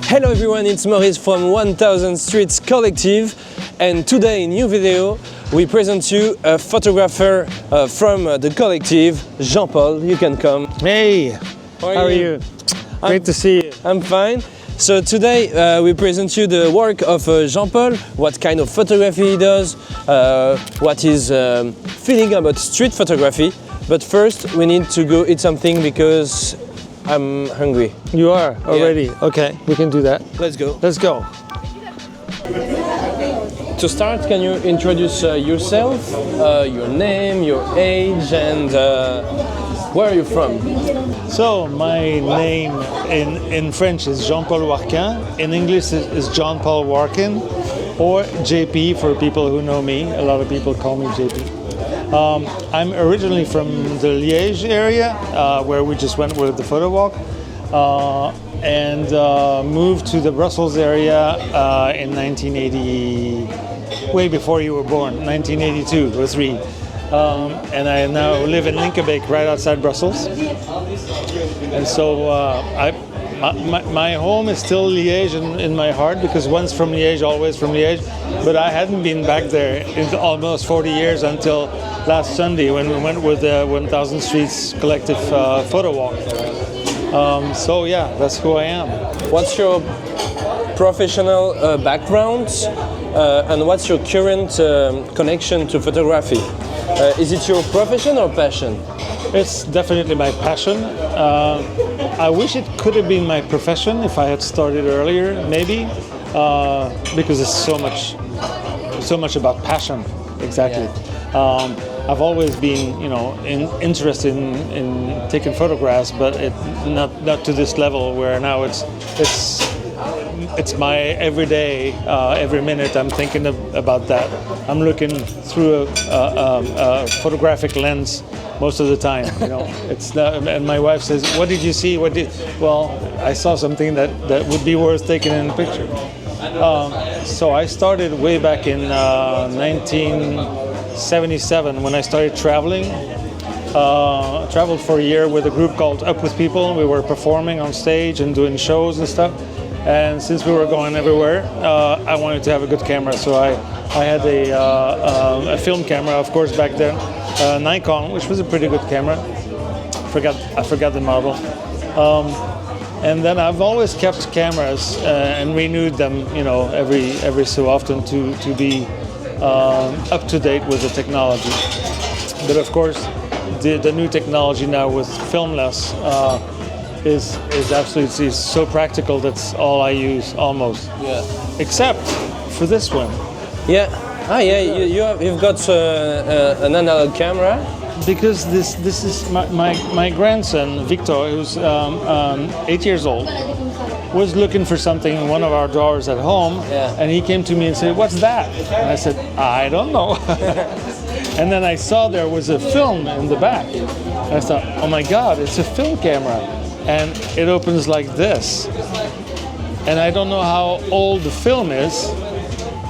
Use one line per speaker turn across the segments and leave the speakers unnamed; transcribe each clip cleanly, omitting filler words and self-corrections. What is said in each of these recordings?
Hello everyone, it's Maurice from 1000 Streets Collective, and today in new video we present you a photographer from the collective, Jean-Pol. You can come.
Hey, how are you? Great to see you.
I'm fine. So today we present you the work of Jean-Pol, what kind of photography he does, what his feeling about street photography. But first we need to go eat something because I'm hungry.
You are already?
Yeah.
Okay, we can do that.
Let's go.
Let's go.
To start, can you introduce yourself, your name, your age, and where are you from?
So, my name in French is Jean-Pol Warkin. In English is Jean-Pol Warkin, or JP for people who know me. A lot of people call me JP. I'm originally from the Liège area, where we just went with the Photowalk, and moved to the Brussels area in 1980, way before you were born, 1982 or 3. And I now live in Linkebeek, right outside Brussels. And so my home is still Liège in my heart, because once from Liège, always from Liège. But I hadn't been back there in almost 40 years until last Sunday when we went with the 1000 Streets collective photo walk. So yeah, that's who I am.
What's your professional background and what's your current connection to photography? Is it your profession or passion?
It's definitely my passion. I wish it could have been my profession if I had started earlier, maybe, because it's so much about passion. Exactly. Yeah. I've always been, interested in taking photographs, but not to this level where now it's my everyday, every minute I'm thinking about that. I'm looking through a photographic lens most of the time. It's not, and my wife says, "What did you see? Well, I saw something that would be worth taking in a picture." So I started way back in 1977 when I started traveling. I traveled for a year with a group called Up With People. We were performing on stage and doing shows and stuff. And since we were going everywhere, I wanted to have a good camera. So I had a film camera, of course, back then, Nikon, which was a pretty good camera. I forgot the model. And then I've always kept cameras and renewed them, every so often to be up to date with the technology. But of course, the new technology now with filmless is absolutely so practical. That's all I use almost. Yeah. Except for this one.
Yeah. Ah, yeah. You've got an analog camera.
Because this is my grandson Victor, who's 8 years old, was looking for something in one of our drawers at home, and he came to me and said, "What's that?" And I said, "I don't know." And then I saw there was a film in the back. I thought, "Oh my God, it's a film camera." And it opens like this. And I don't know how old the film is.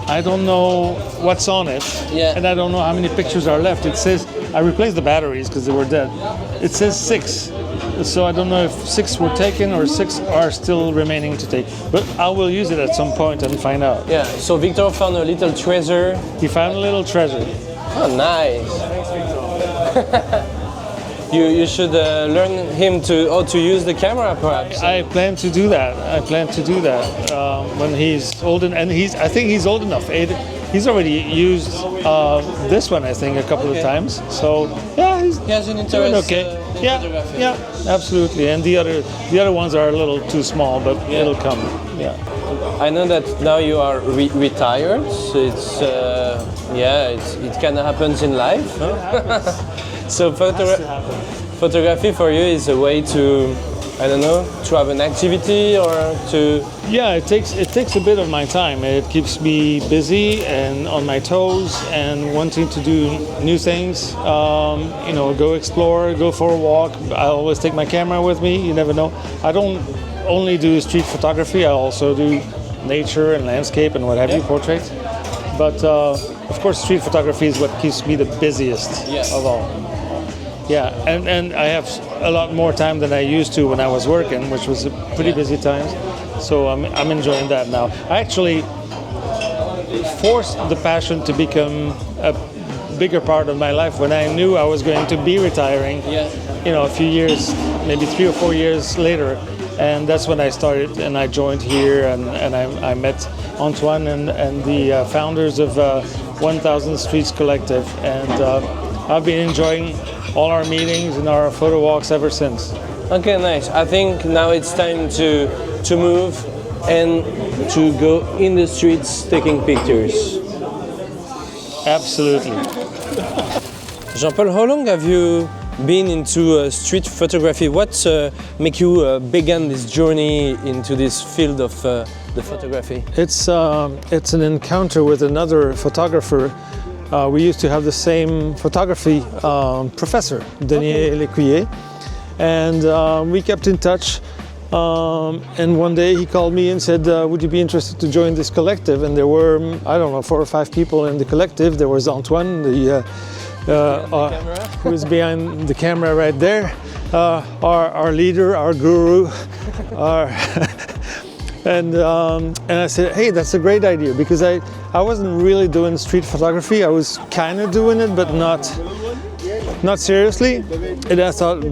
I don't know what's on it. Yeah. And I don't know how many pictures are left. It says, I replaced the batteries because they were dead. It says 6. So I don't know if 6 were taken or 6 are still remaining to take. But I will use it at some point and find out.
Yeah, so Victor found a little treasure.
He found a little treasure.
Oh, nice.
Thanks, Victor.
You should learn him how to use the camera, perhaps.
I plan to do that. When he's old, and I think he's old enough. He's already used this one, I think, a couple of times. So yeah, he
has an interest.
Doing okay. Yeah, absolutely. And the other ones are a little too small, but it'll come. Yeah.
I know that now you are retired. So it's it kind of happens in life. So photography for you is a way to, I don't know, to have an activity or to...
Yeah, it takes a bit of my time. It keeps me busy and on my toes and wanting to do new things. Go explore, go for a walk. I always take my camera with me. You never know. I don't only do street photography. I also do nature and landscape and what have you, portraits. But of course, street photography is what keeps me the busiest of all. Yeah, and I have a lot more time than I used to when I was working, which was a pretty busy time. So I'm enjoying that now. I actually forced the passion to become a bigger part of my life when I knew I was going to be retiring.
Yeah.
You know, a few years, maybe 3 or 4 years later, and that's when I started and I joined here and I met Antoine and the founders of 1000 Streets Collective, and I've been enjoying all our meetings and our photo walks ever since.
Okay, nice. I think now it's time to move and to go in the streets taking pictures.
Absolutely.
Jean-Pol, how long have you been into street photography? What make you begin this journey into this field of the photography?
It's an encounter with another photographer. We used to have the same photography professor, Denis Lecuyer, and we kept in touch. And one day he called me and said, would you be interested to join this collective? And there were, I don't know, 4 or 5 people in the collective. There was Antoine, who is behind the camera right there, our leader, our guru, and I said, hey, that's a great idea, because I wasn't really doing street photography. I was kind of doing it, but not seriously. And I thought,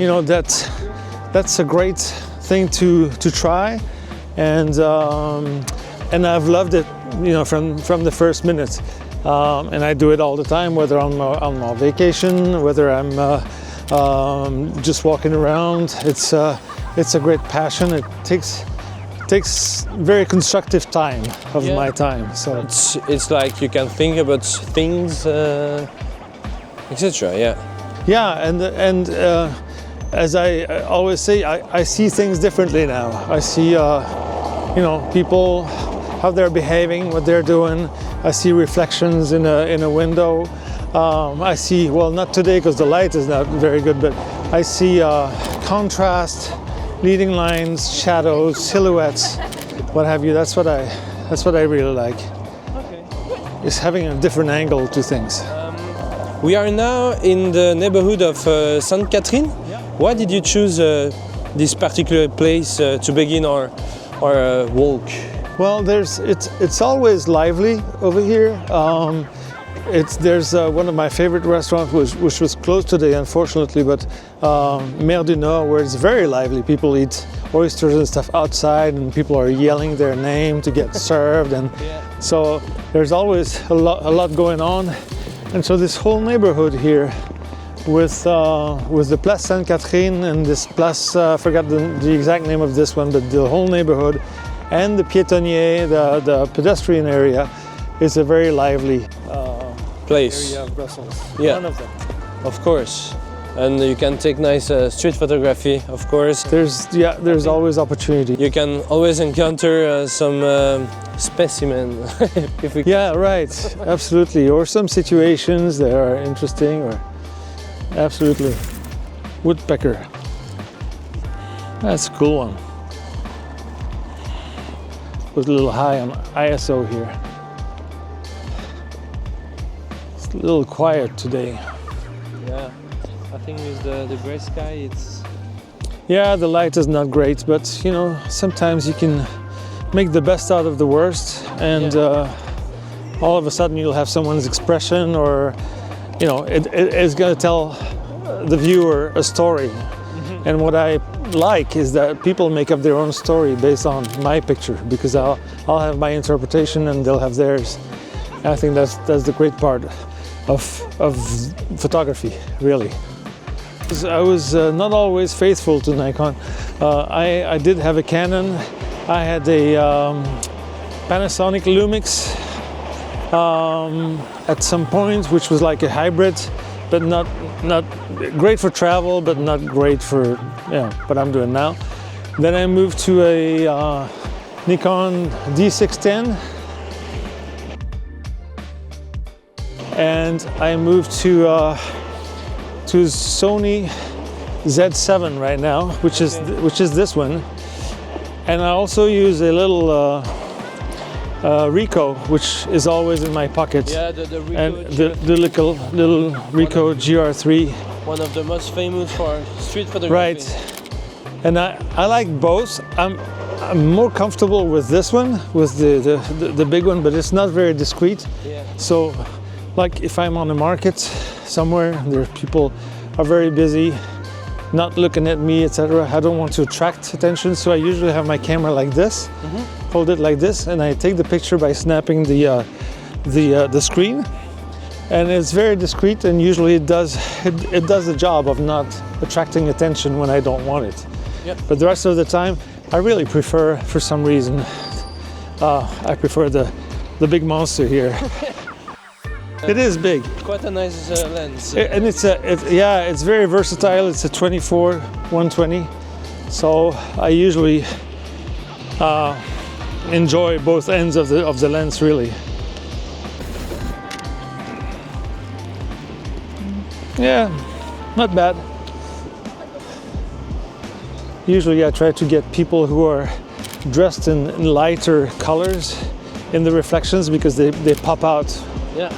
you know, that's a great thing to try, and I've loved it, you know, from the first minute. And I do it all the time, whether I'm on vacation, whether I'm just walking around. It's a great passion. It takes very constructive time of my time. So
it's like you can think about things, etc. Yeah.
Yeah, and as I always say, I see things differently now. I see, you know, people, how they're behaving, what they're doing. I see reflections in a window. I see, well, not today because the light is not very good, but I see contrast, leading lines, shadows, silhouettes, what have you. That's what I really like. Okay. Is having a different angle to things.
We are now in the neighborhood of Sainte Catherine.
Yeah.
Why did you choose this particular place to begin our walk?
Well, it's always lively over here. There's one of my favorite restaurants, which was closed today, unfortunately, but Mer du Nord, where it's very lively. People eat oysters and stuff outside, and people are yelling their name to get served, and so there's always a lot going on. And so this whole neighborhood here, with the Place Sainte Catherine and this place, I forgot the exact name of this one, but the whole neighborhood, and the piétonnier, the pedestrian area, is a very lively
place.
Area of Brussels.
Yeah.
One of them.
Of course. And you can take nice street photography, of course.
There's always opportunity.
You can always encounter some specimen. If we
Yeah, right. Absolutely. Or some situations that are interesting. Or absolutely. Woodpecker. That's a cool one. Was a little high on ISO here. It's a little quiet today.
Yeah, I think with the gray sky, it's...
Yeah, the light is not great, but you know, sometimes you can make the best out of the worst, and all of a sudden you'll have someone's expression, or you know, it's going to tell the viewer a story. Mm-hmm. And what I like is that people make up their own story based on my picture, because I'll have my interpretation and they'll have theirs. And I think that's the great part of photography, really. I was not always faithful to Nikon. I did have a Canon. I had a Panasonic Lumix at some point, which was like a hybrid, but not great for travel, but not great for what I'm doing now. Then I moved to a Nikon D610, and I moved to Sony Z7 right now, which is this one, and I also use a little Ricoh, which is always in my pocket.
Yeah, the Ricoh
and the little Ricoh GRIII.
one of the most famous for street photography.
Right. And I like both. I'm more comfortable with this one, with the big one, but it's not very discreet.
Yeah.
So, like if I'm on the market somewhere, there people are very busy, not looking at me, etc. I don't want to attract attention, so I usually have my camera like this, hold it like this, and I take the picture by snapping the screen. And it's very discreet, and usually it does the job of not attracting attention when I don't want it.
Yep.
But the rest of the time, I really prefer, for some reason, I prefer the big monster here. It is big.
Quite a nice lens.
And it's very versatile. It's a 24-120, so I usually enjoy both ends of the lens, really. Yeah, not bad. Usually I try to get people who are dressed in lighter colors in the reflections because they pop out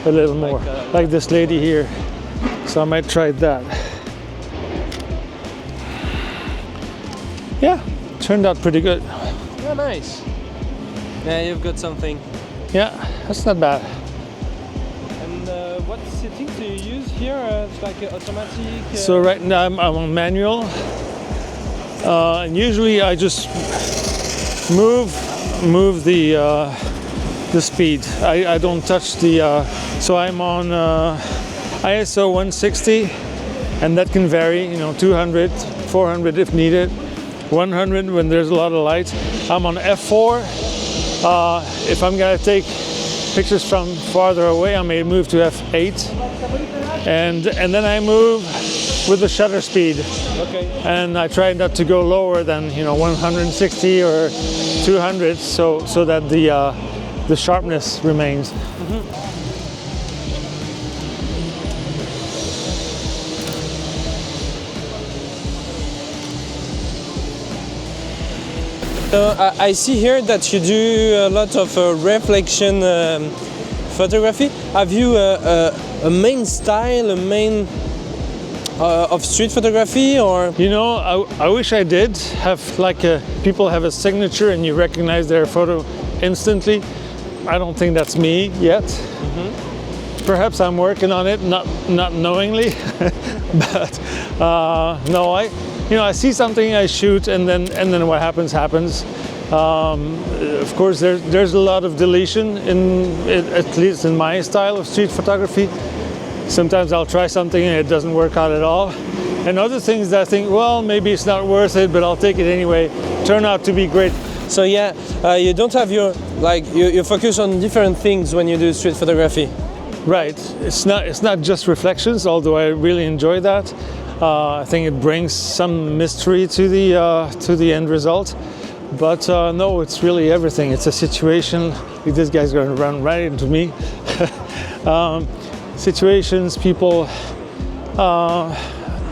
a little more. Like this lady here. So I might try that. Yeah, turned out pretty good.
Yeah, nice. Yeah, you've got something.
Yeah, that's not bad.
What settings do you use here? It's like automatic?
So right now I'm on manual. And usually I just move the speed. I don't touch the. So I'm on ISO 160, and that can vary. 200, 400 if needed, 100 when there's a lot of light. I'm on f4. If I'm gonna take pictures from farther away, I may move to f8, and then I move with the shutter speed.
Okay.
And I try not to go lower than 160 or 200, so that the sharpness remains.
So I see here that you do a lot of reflection photography. Have you a main style, a main of street photography, or?
I wish I did have people have a signature and you recognize their photo instantly. I don't think that's me yet. Perhaps I'm working on it, not knowingly, but no, I see something, I shoot, and then what happens. Of course, there's a lot of deletion at least in my style of street photography. Sometimes I'll try something and it doesn't work out at all. And other things that I think, well, maybe it's not worth it, but I'll take it anyway, turn out to be great.
So yeah, you don't have you focus on different things when you do street photography.
Right. It's not just reflections, although I really enjoy that. I think it brings some mystery to the end result. But no, it's really everything. It's a situation. This guy's going to run right into me. Situations, people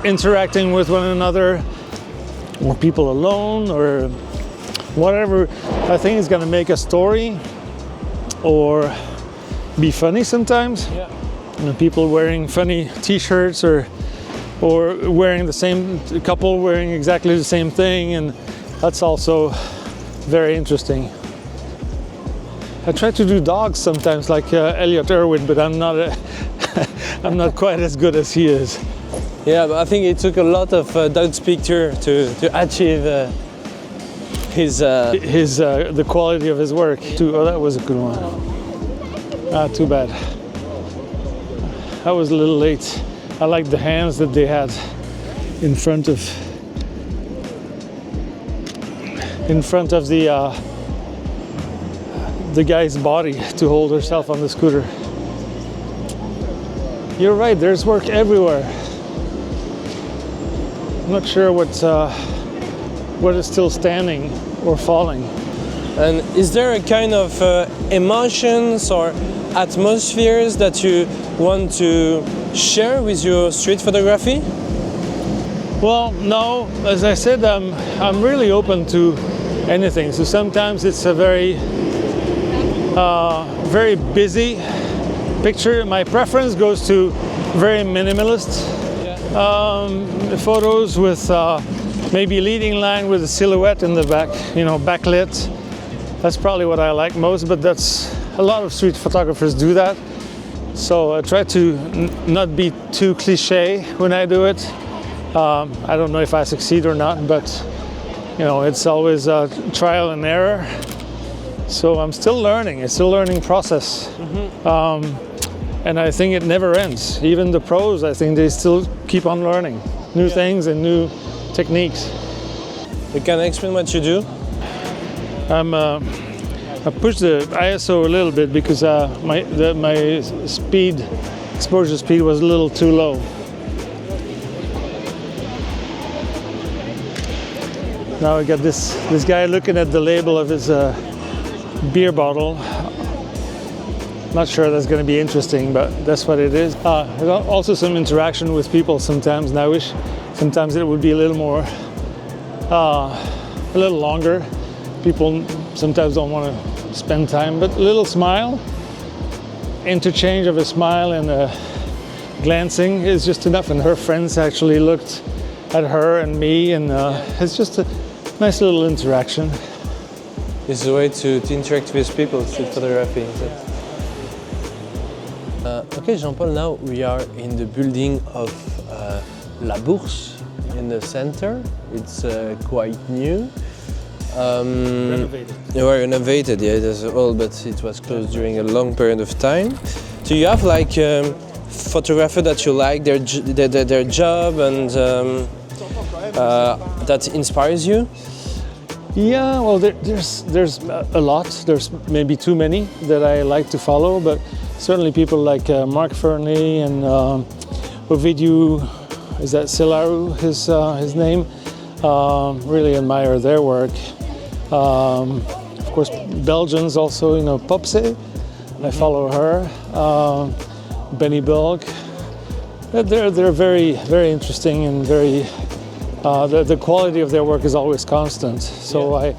interacting with one another, or people alone, or whatever I think is going to make a story or be funny sometimes.
Yeah.
People wearing funny t-shirts or wearing the same couple wearing exactly the same thing, and that's also very interesting. I try to do dogs sometimes, like Elliot Irwin, but I'm not quite as good as he is.
Yeah, but I think it took a lot of dogs picture to achieve
the quality of his work. Oh, that was a good one. Too bad. I was a little late. I liked the hands that they had in front of the guy's body to hold herself on the scooter. You're right, there's work everywhere. I'm not sure what is still standing or falling.
And is there a kind of emotions or atmospheres that you want to share with your street photography?
Well, no. As I said, I'm really open to anything. So sometimes it's a very busy picture. My preference goes to very minimalist The photos with maybe leading line with a silhouette in the back, you know, backlit. That's probably what I like most, but that's a lot of street photographers do that. So I try to not be too cliche when I do it. I don't know if I succeed or not, but you know, it's always a trial and error. So I'm still learning. It's still a learning process. And I think it never ends. Even the pros, I think they still keep on learning new things and new techniques.
You can explain what you do?
I pushed the ISO a little bit because my exposure speed was a little too low. Now I got this guy looking at the label of his beer bottle. Not sure that's going to be interesting, but that's what it is. Also some interaction with people sometimes, and I wish sometimes it would be a little more, a little longer. People sometimes don't want to spend time, but a little smile, interchange of a smile and a glancing is just enough. And her friends actually looked at her and me, and it's just a nice little interaction.
It's a way to interact with people through photography. Okay, Jean-Pol, now we are in the building of La Bourse in the center. It's quite new.
Renovated.
They were renovated, yeah, it is old, but it was closed during a long period of time. Do you have like photographer that you like, their job, and that inspires you?
Yeah, well, there's a lot. There's maybe too many that I like to follow, but certainly people like Mark Fernley and Ovidiu, is that Silaru, his name? Really admire their work. Of course, Belgians also, you know, Popse, I follow her. Benny Belg. They're very, very interesting and very. The quality of their work is always constant, so I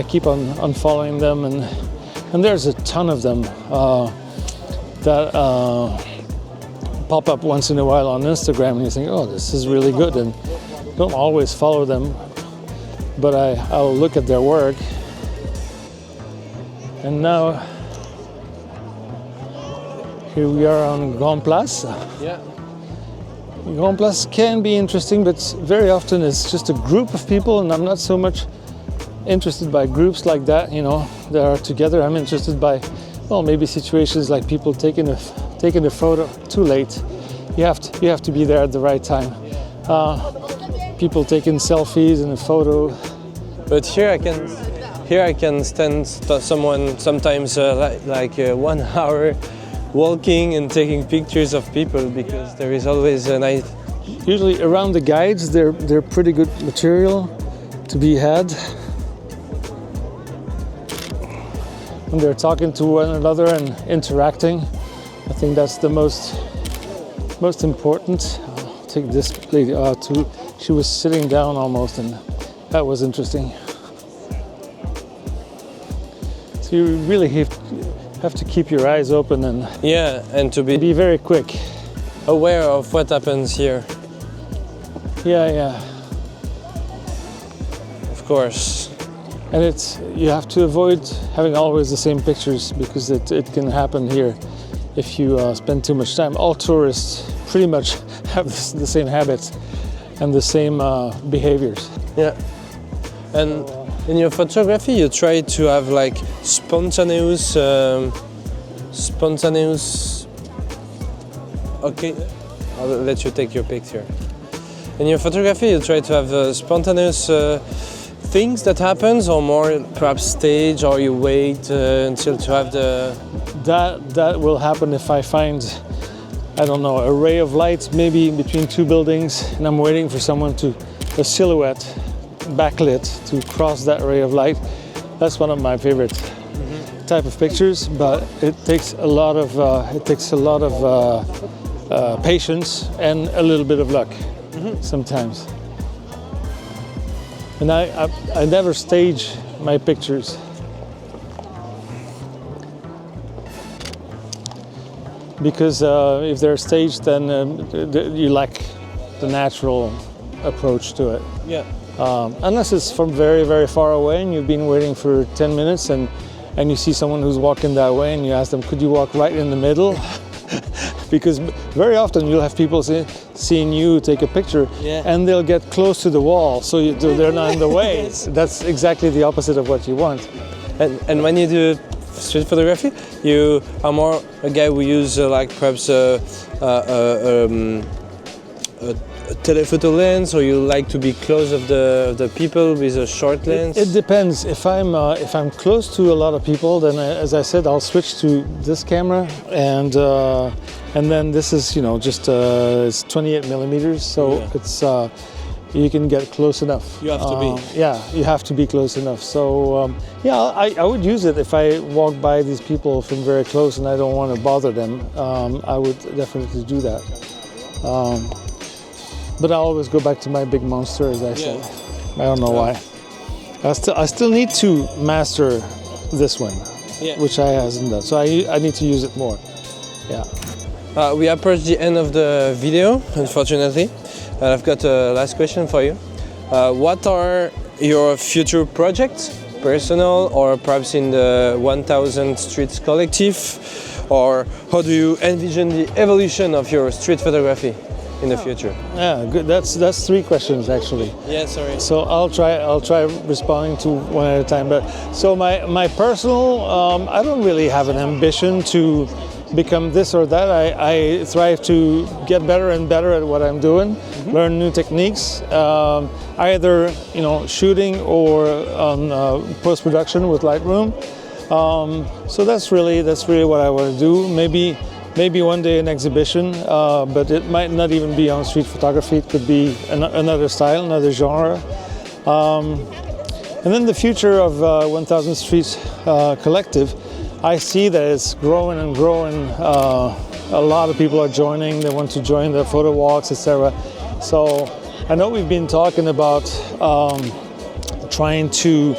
keep on following them, and there's a ton of them that pop up once in a while on Instagram, and you think, oh, this is really good, and don't always follow them, but I'll look at their work. And now here we are on Grand Place.
Yeah.
Grand Place can be interesting, but very often it's just a group of people, and I'm not so much interested by groups like that, you know, that are together. I'm interested by, well, maybe situations like people taking a photo too late. You have to be there at the right time. People taking selfies and a photo.
But here I can stand someone sometimes like 1 hour walking and taking pictures of people, because there is always a nice.
Usually around the guides, they're pretty good material to be had. When they're talking to one another and interacting, I think that's the most important. I'll take this lady too. She was sitting down almost, and that was interesting. So you really have to keep your eyes open and
and to be
very quick,
aware of what happens here.
Yeah.
Of course.
And you have to avoid having always the same pictures, because it can happen here if you spend too much time. All tourists pretty much have the same habits and the same behaviors.
Yeah. And in your photography, you try to have like spontaneous. Okay, I'll let you take your picture. In your photography, you try to have spontaneous things that happens, or more perhaps stage, or you wait until to have the.
That will happen if I find, I don't know, a ray of light maybe between two buildings, and I'm waiting for someone a silhouette, backlit, to cross that ray of light. That's one of my favorite type of pictures, but it takes a lot of patience and a little bit of luck sometimes. And I never stage my pictures. Because if they're staged, then you lack the natural approach to it.
Yeah.
Unless it's from very, very far away and you've been waiting for 10 minutes and you see someone who's walking that way and you ask them, could you walk right in the middle? Because very often you'll have people seeing you take a picture and they'll get close to the wall so they're not in the way. That's exactly the opposite of what you want.
And when you do street photography, you are more a guy who use like perhaps a telephoto lens, or you like to be close of the people with a short lens?
It depends. If I'm close to a lot of people, then as I said, I'll switch to this camera, and then this is just it's 28 millimeters, so it's you can get close enough.
You have to be.
Yeah, you have to be close enough. So yeah, I would use it if I walk by these people from very close and I don't want to bother them. I would definitely do that. But I always go back to my big monster, as I say. I don't know why. I still need to master this one, which I hasn't done. So I need to use it more. Yeah.
We approached the end of the video, unfortunately. I've got a last question for you. What are your future projects, personal or perhaps in the 1000 Streets collective? Or how do you envision the evolution of your street photography in the future?
Yeah, good. That's 3 questions actually.
Yeah, sorry.
So I'll try responding to one at a time. But so my personal, I don't really have an ambition to become this or that. I strive to get better and better at what I'm doing, learn new techniques, either shooting or on post-production with Lightroom. So that's really what I want to do. Maybe one day an exhibition, but it might not even be on street photography. It could be another style, another genre. And then the future of 1000 Streets Collective, I see that it's growing and growing. A lot of people are joining. They want to join the photo walks, etc. So I know we've been talking about trying to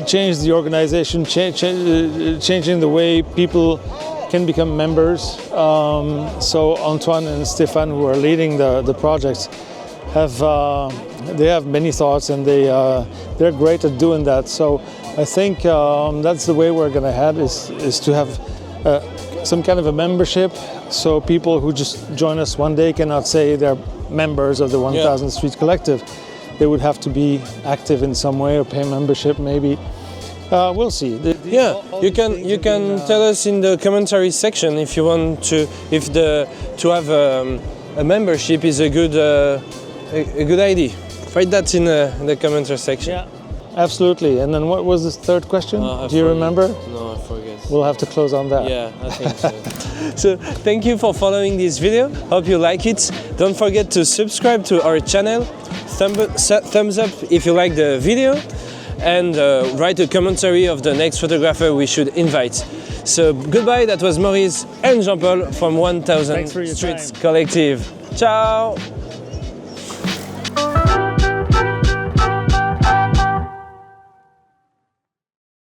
change the organization, changing the way people can become members. So Antoine and Stéphane, who are leading the projects, they have many thoughts, and they're great at doing that. So I think that's the way we're going to head, is to have some kind of a membership, so people who just join us one day cannot say they're members of the 1000 Streets Collective. They would have to be active in some way or pay membership maybe. We'll see.
You can tell us in the commentary section if you want to have a membership is a good idea. Write that in the commentary section.
Yeah, absolutely. And then what was the 3rd question? Do you remember?
No, I forget.
We'll have to close on that.
Yeah, I think so. So thank you for following this video. Hope you like it. Don't forget to subscribe to our channel. Thumbs up if you like the video. And write a commentary of the next photographer we should invite. So goodbye, that was Maurice and Jean-Paul from 1000 Streets Collective. Ciao!